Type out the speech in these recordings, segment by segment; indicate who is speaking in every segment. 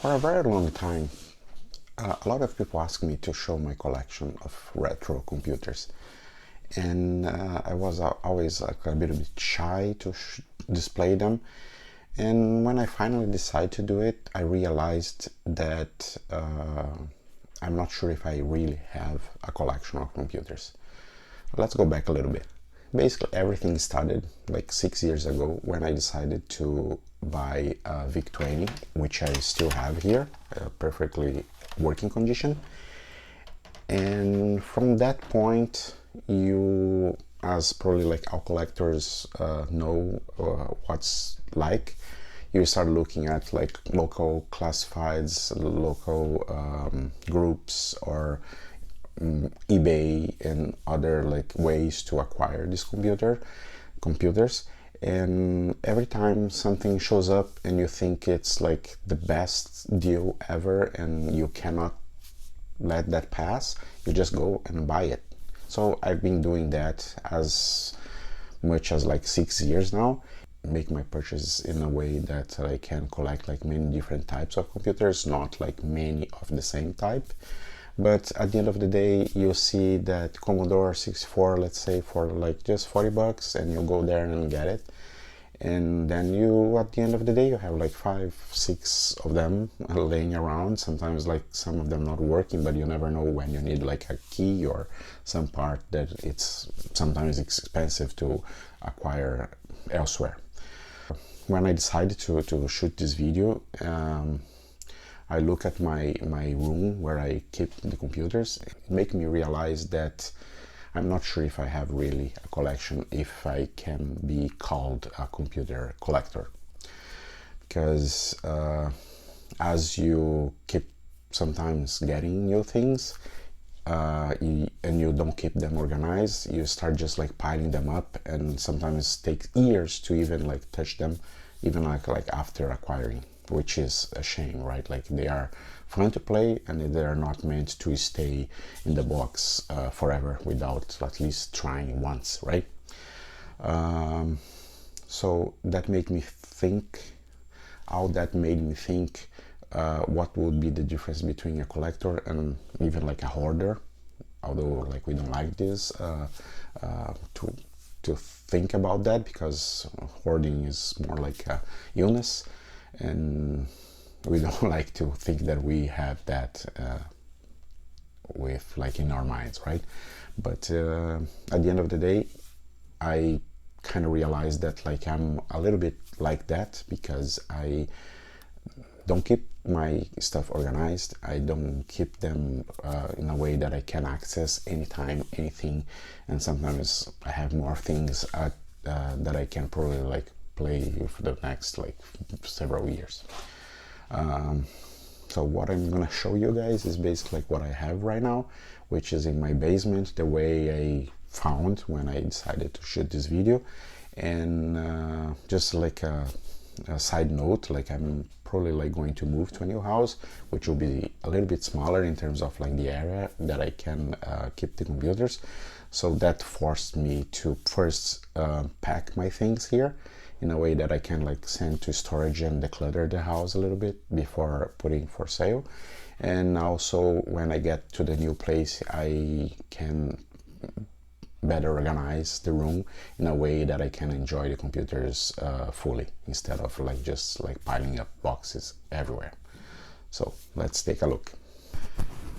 Speaker 1: For a very long time, a lot of people ask me to show my collection of retro computers, and I was always like a bit shy to display them. And when I finally decided to do it, I realized that I'm not sure if I really have a collection of computers. Let's go back a little bit. Basically, everything started like 6 years ago when I decided to buy a VIC-20, which I still have here, perfectly working condition. And from that point, you, as probably like all collectors know what's like, you start looking at like local classifieds, local groups, or eBay and other like ways to acquire this computers. And every time something shows up and you think it's like the best deal ever and you cannot let that pass, you just go and buy it. So I've been doing that as much as like 6 years now. Make my purchase in a way that I can collect like many different types of computers, not like many of the same type. But at the end of the day, you see that Commodore 64, let's say, for like just 40 bucks, and you go there and get it. And then you, at the end of the day, you have like 5, 6 of them laying around. Sometimes like some of them not working, but you never know when you need like a key or some part that it's sometimes expensive to acquire elsewhere. When I decided to shoot this video, I look at my room where I keep the computers. It makes me realize that I'm not sure if I have really a collection, if I can be called a computer collector. Because as you keep sometimes getting new things and you don't keep them organized, you start just like piling them up, and sometimes it takes years to even like touch them, even like after acquiring, which is a shame, right? Like they are fun to play and they are not meant to stay in the box forever without at least trying once, right? So that made me think, what would be the difference between a collector and even like a hoarder, although like we don't like this to think about that, because hoarding is more like a illness, and we don't like to think that we have that with like in our minds, right? But at the end of the day, I kind of realized that like I'm a little bit like that, because I don't keep my stuff organized. I don't keep them in a way that I can access anytime, anything, and sometimes I have more things that I can probably like play for the next like several years. So what I'm gonna show you guys is basically like what I have right now, which is in my basement, the way I found when I decided to shoot this video. And just like a side note, like I'm probably like going to move to a new house, which will be a little bit smaller in terms of like the area that I can keep the computers. So that forced me to first pack my things here in a way that I can like send to storage and declutter the house a little bit before putting for sale. And also when I get to the new place, I can better organize the room in a way that I can enjoy the computers fully, instead of like just like piling up boxes everywhere. So let's take a look.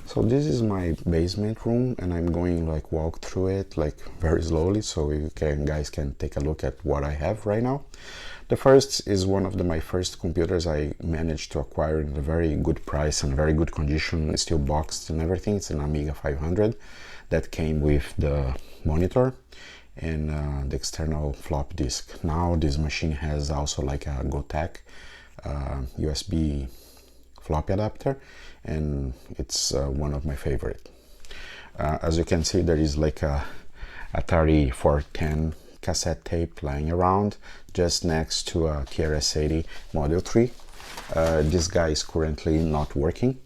Speaker 1: So this is my basement room, and I'm going like walk through it like very slowly so you guys can take a look at what I have right now. The first is one of my first computers I managed to acquire in a very good price and very good condition, still boxed and everything. It's an Amiga 500 that came with the monitor and the external flop disk. Now this machine has also like a GoTech USB floppy adapter, and it's one of my favorite. As you can see, there is like a Atari 410 cassette tape lying around just next to a TRS-80 Model 3. This guy is currently not working.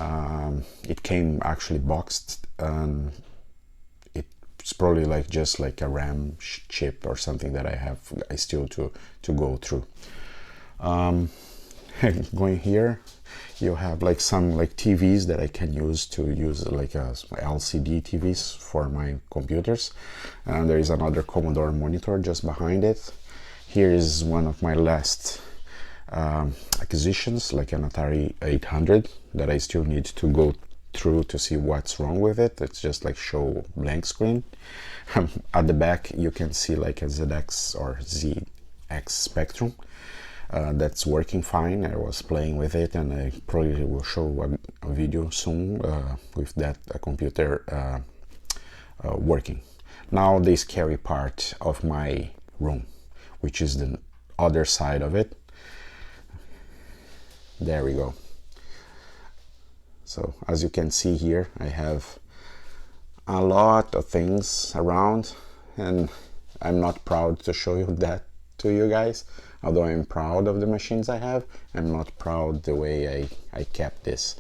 Speaker 1: It came actually boxed, and it's probably like just like a RAM chip or something that I still to go through. Going here, You have like some like TVs that I can use to use like LCD TVs for my computers. And there is another Commodore monitor just behind it. Here is one of my last acquisitions, like an Atari 800 that I still need to go through to see what's wrong with it. It's just like show blank screen. At the back you can see like a ZX or ZX Spectrum that's working fine. I was playing with it, and I probably will show a video soon with that computer working. Now the scary part of my room, which is the other side of it. There we go. So as you can see here, I have a lot of things around, and I'm not proud to show you that to you guys. Although I'm proud of the machines I have, I'm not proud the way I kept this.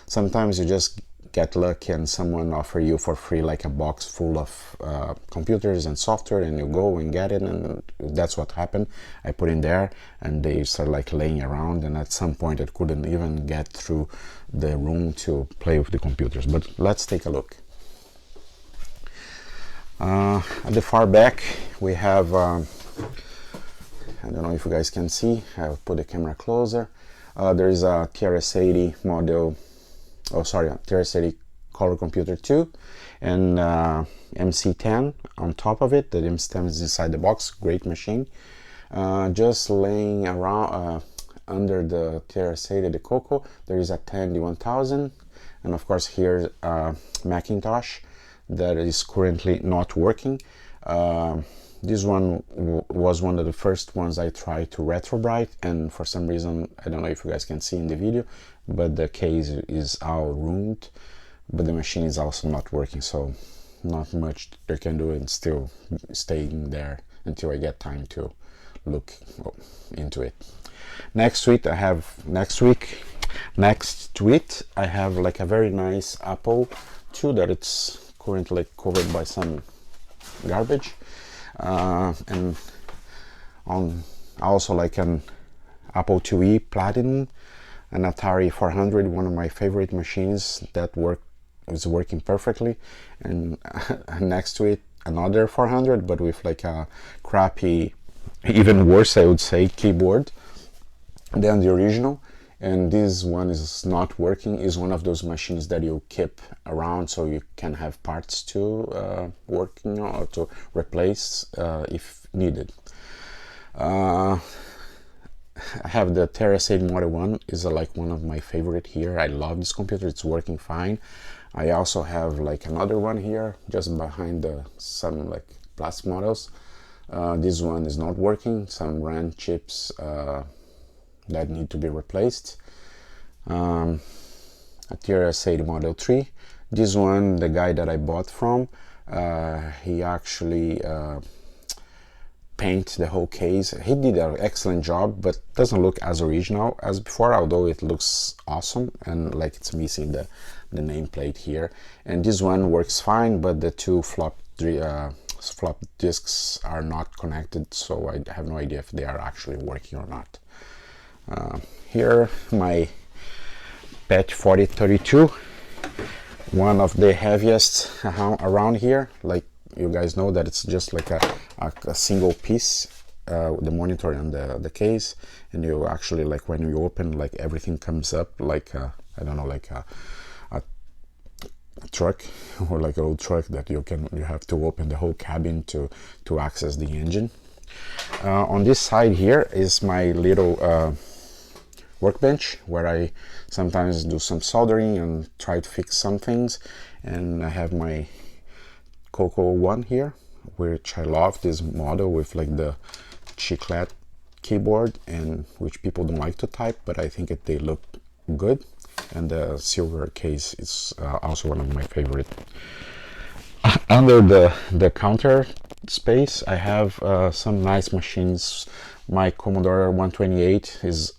Speaker 1: Sometimes you just get lucky and someone offer you for free like a box full of computers and software, and you go and get it, and that's what happened. I put in there and they start like laying around, and at some point I couldn't even get through the room to play with the computers. But let's take a look. At the far back we have I don't know if you guys can see, I'll put the camera closer. There is a TRS-80 model, oh sorry, a TRS-80 Color Computer 2 and MC10 on top of it. The MC10 is inside the box, great machine. Just laying around under the TRS-80, the Coco, there is a Tandy 1000, and of course here Macintosh that is currently not working. This one was one of the first ones I tried to retrobrite, and for some reason, I don't know if you guys can see in the video, but the case is all ruined, but the machine is also not working, so not much they can do, and still staying there until I get time to look into it. Next to it I have like a very nice Apple II that it's currently covered by some garbage. And on also like an Apple IIe Platinum, an Atari 400, one of my favorite machines that is working perfectly, and next to it another 400 but with like a crappy, even worse I would say, keyboard than the original. And this one is not working. Is one of those machines that you keep around so you can have parts to working or to replace if needed. I have the TRS-80 Model 1, is like one of my favorite here. I love this computer, it's working fine. I also have like another one here just behind some like plastic models. This one is not working, some RAM chips that need to be replaced. A TRS-80 Model 3. This one, the guy that I bought from, he actually painted the whole case. He did an excellent job, but doesn't look as original as before, although it looks awesome, and like it's missing the nameplate here. And this one works fine, but the two flop disks are not connected, so I have no idea if they are actually working or not. Here my PET 4032, one of the heaviest around here. Like you guys know that it's just like a single piece, the monitor and the case, and you actually, like when you open, like everything comes up like I don't know, like a truck, or like a old truck that you have to open the whole cabin to access the engine. On this side here is my little workbench where I sometimes do some soldering and try to fix some things, and I have my Coco 1 here, which I love this model with like the chiclet keyboard, and which people don't like to type, but I think they look good, and the silver case is also one of my favorite. Under the counter space I have some nice machines. My Commodore 128 is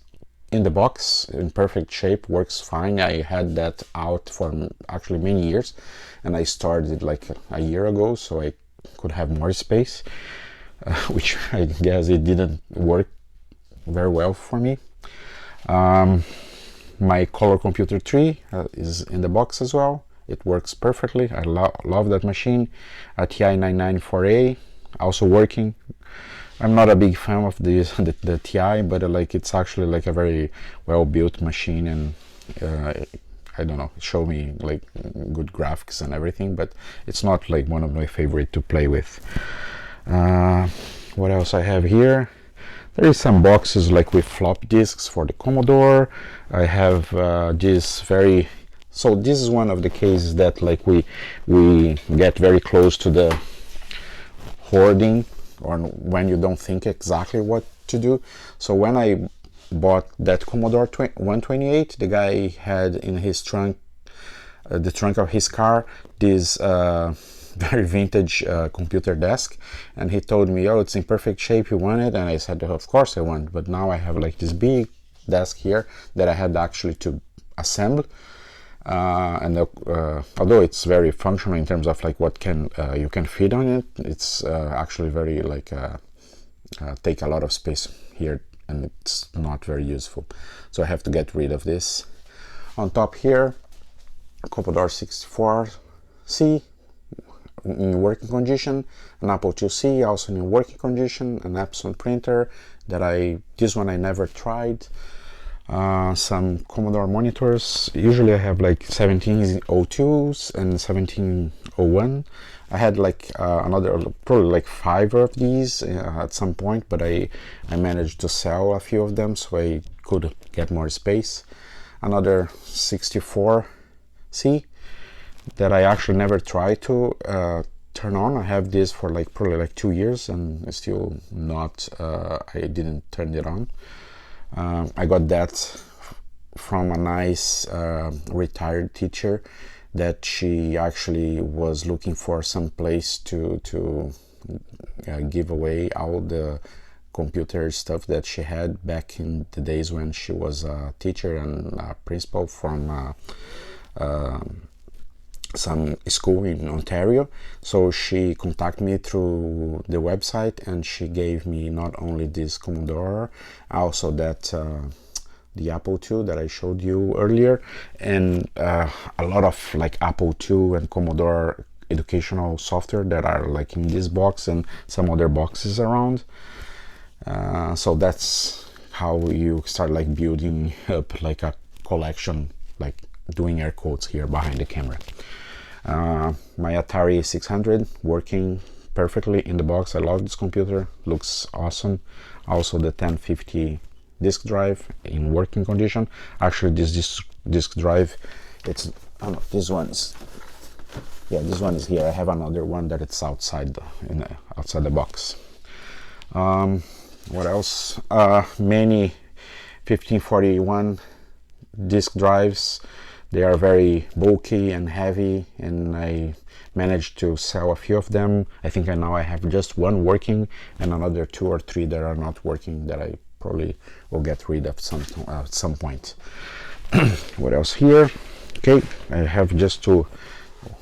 Speaker 1: in the box, in perfect shape, works fine. I had that out for actually many years, and I started like a year ago so I could have more space, which I guess it didn't work very well for me. My Color Computer 3 is in the box as well. It works perfectly. I love that machine. A TI 994A, also working. I'm not a big fan of this, the TI, but like it's actually like a very well-built machine, and I don't know, show me like good graphics and everything, but it's not like one of my favorite to play with. What else I have here? There is some boxes like with flop disks for the Commodore. I have so this is one of the cases that like we get very close to the hoarding, or when you don't think exactly what to do. So when I bought that Commodore 128, the guy had in his trunk, the trunk of his car, this very vintage computer desk, and he told me, oh, it's in perfect shape, you want it? And I said, of course I want, but now I have like this big desk here that I had actually to assemble. Although it's very functional in terms of like what can you can fit on it, it's actually very like take a lot of space here, and it's not very useful, so I have to get rid of this. On top here, Commodore 64C in working condition, an Apple IIc also in working condition, an Epson printer that this one I never tried. Some Commodore monitors. Usually I have like 1702s and 1701. I had like another, probably like 5 of these at some point, but I managed to sell a few of them so I could get more space. Another 64C that I actually never tried to turn on. I have this for like probably like 2 years and still not, I didn't turn it on. I got that from a nice retired teacher that she actually was looking for some place to give away all the computer stuff that she had back in the days when she was a teacher and a principal from some school in Ontario. So she contacted me through the website, and she gave me not only this Commodore, also that the Apple II that I showed you earlier, and a lot of like Apple II and Commodore educational software that are like in this box and some other boxes around. So that's how you start like building up like a collection, like doing air quotes here behind the camera. My Atari 600 working perfectly in the box. I love this computer, looks awesome. Also the 1050 disk drive in working condition. Actually this disk drive, it's, oh no, this one is, yeah, this one is here. I have another one that it's outside outside the box. What else? Many 1541 disk drives. They are very bulky and heavy, and I managed to sell a few of them. I think now I have just one working and another 2 or 3 that are not working that I probably will get rid of at some point. What else here? Okay, I have just to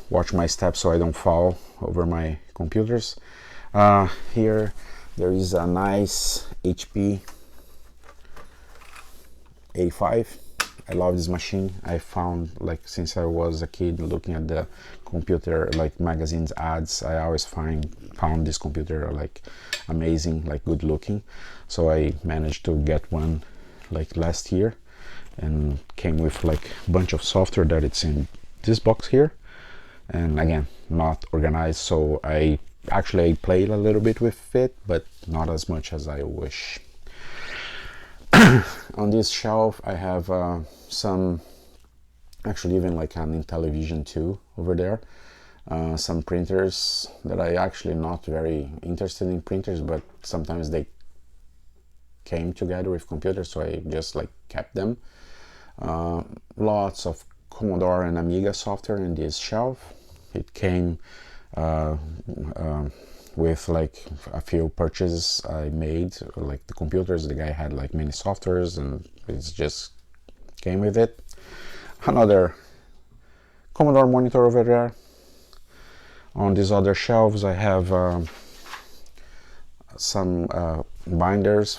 Speaker 1: watch my steps so I don't fall over my computers. Here there is a nice HP 85. I love this machine. I found, like, since I was a kid looking at the computer like magazines ads, I always found this computer like amazing, like good looking. So I managed to get one like last year, and came with like a bunch of software that it's in this box here, and again not organized, so I actually played a little bit with it, but not as much as I wish. On this shelf I have some, actually even like an Intellivision 2 over there, some printers that I actually not very interested in printers, but sometimes they came together with computers, so I just like kept them. Lots of Commodore and Amiga software in this shelf. It came with like a few purchases I made, like the computers. The guy had like many softwares, and it just came with it. Another Commodore monitor over there. On these other shelves I have some binders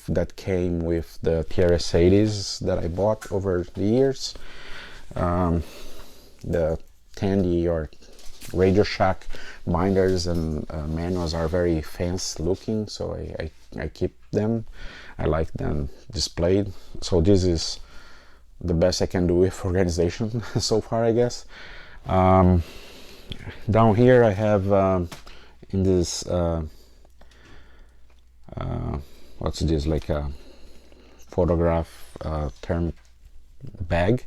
Speaker 1: that came with the TRS-80s that I bought over the years. The Tandy or Radio Shack binders and manuals are very fancy looking, so I keep them. I like them displayed. So this is the best I can do with organization so far, I guess. Down here I have in this what's this, like a photograph term bag.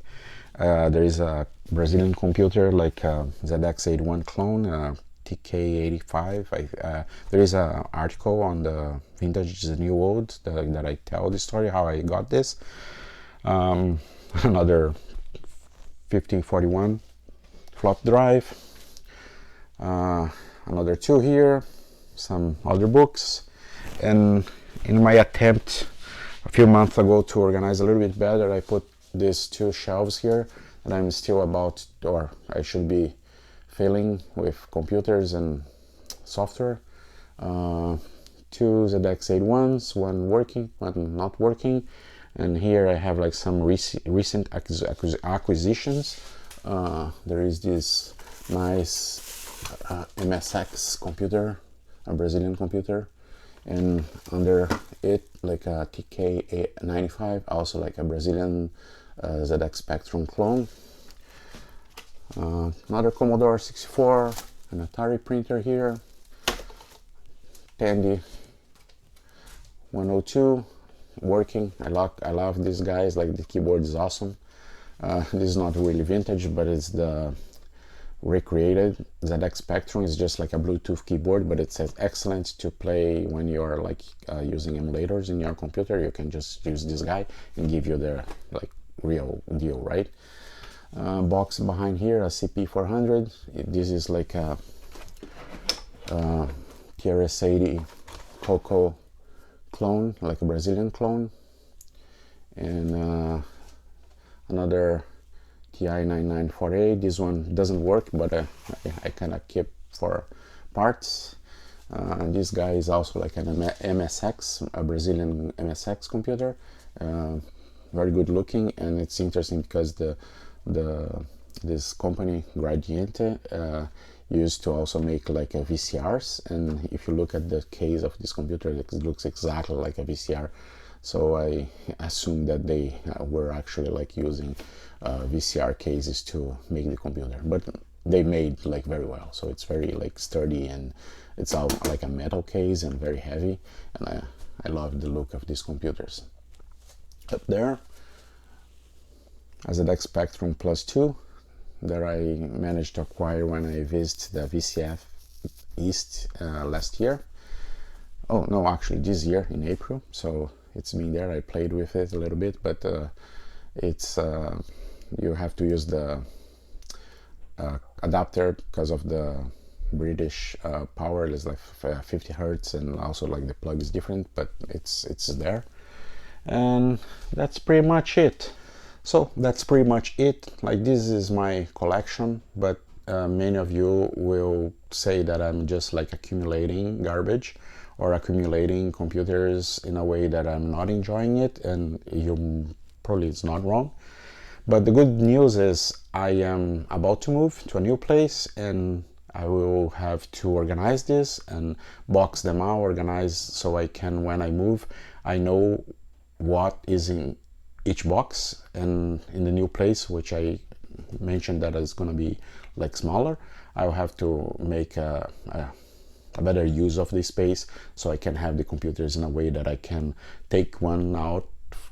Speaker 1: There is a Brazilian computer, like a ZX81 clone, TK85. There is an article on the Vintage is the New Old that I tell the story how I got this. Another 1541 flop drive. Another two here, some other books, and in my attempt a few months ago to organize a little bit better, I put these two shelves here that I'm still about, or I should be filling with computers and software. Two ZX81s, one working, one not working, and here I have like some recent acquisitions. There is this nice MSX computer, a Brazilian computer, and under it like a TK95, also like a Brazilian ZX Spectrum clone. Another Commodore 64, an Atari printer here, Tandy 102 working. I love these guys, like the keyboard is awesome. This is not really vintage, but it's the recreated ZX Spectrum. Is just like a Bluetooth keyboard, but it's excellent to play when you're like using emulators in your computer. You can just use this guy and give you the like real deal, right? Box behind here, a CP400. This is like a TRS-80 Coco clone, like a Brazilian clone, and another TI-9948. This one doesn't work, but I kind of keep for parts. This guy is also like an MSX, a Brazilian MSX computer, very good looking, and it's interesting because this company Gradiente used to also make like a VCRs, and if you look at the case of this computer, it looks exactly like a VCR. So I assume that they were actually like using VCR cases to make the computer, but they made like very well. So it's very like sturdy, and it's all like a metal case and very heavy, and I love the look of these computers. Up there, a ZX Spectrum Plus 2 that I managed to acquire when I visited the VCF East last year. Oh no, actually this year in April. So it's been there. I played with it a little bit, but it's you have to use the adapter because of the British power. It's like 50 hertz, and also like the plug is different, but it's there. And that's pretty much it. So that's pretty much it. Like, this is my collection, but many of you will say that I'm just like accumulating garbage or accumulating computers in a way that I'm not enjoying it, and you probably it's not wrong. But the good news is I am about to move to a new place, and I will have to organize this and box them out, organize, so I can, when I move, I know what is in each box. And in the new place, which I mentioned that is going to be like smaller, I will have to make a better use of this space, so I can have the computers in a way that I can take one out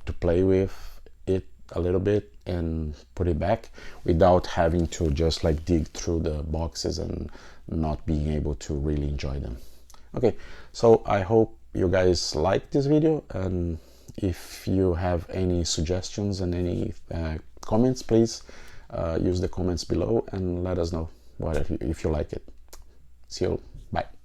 Speaker 1: to play with it a little bit and put it back without having to just like dig through the boxes and not being able to really enjoy them. Okay, so I hope you guys like this video, and if you have any suggestions and any comments, please use the comments below and let us know what if you like it. See you. Bye.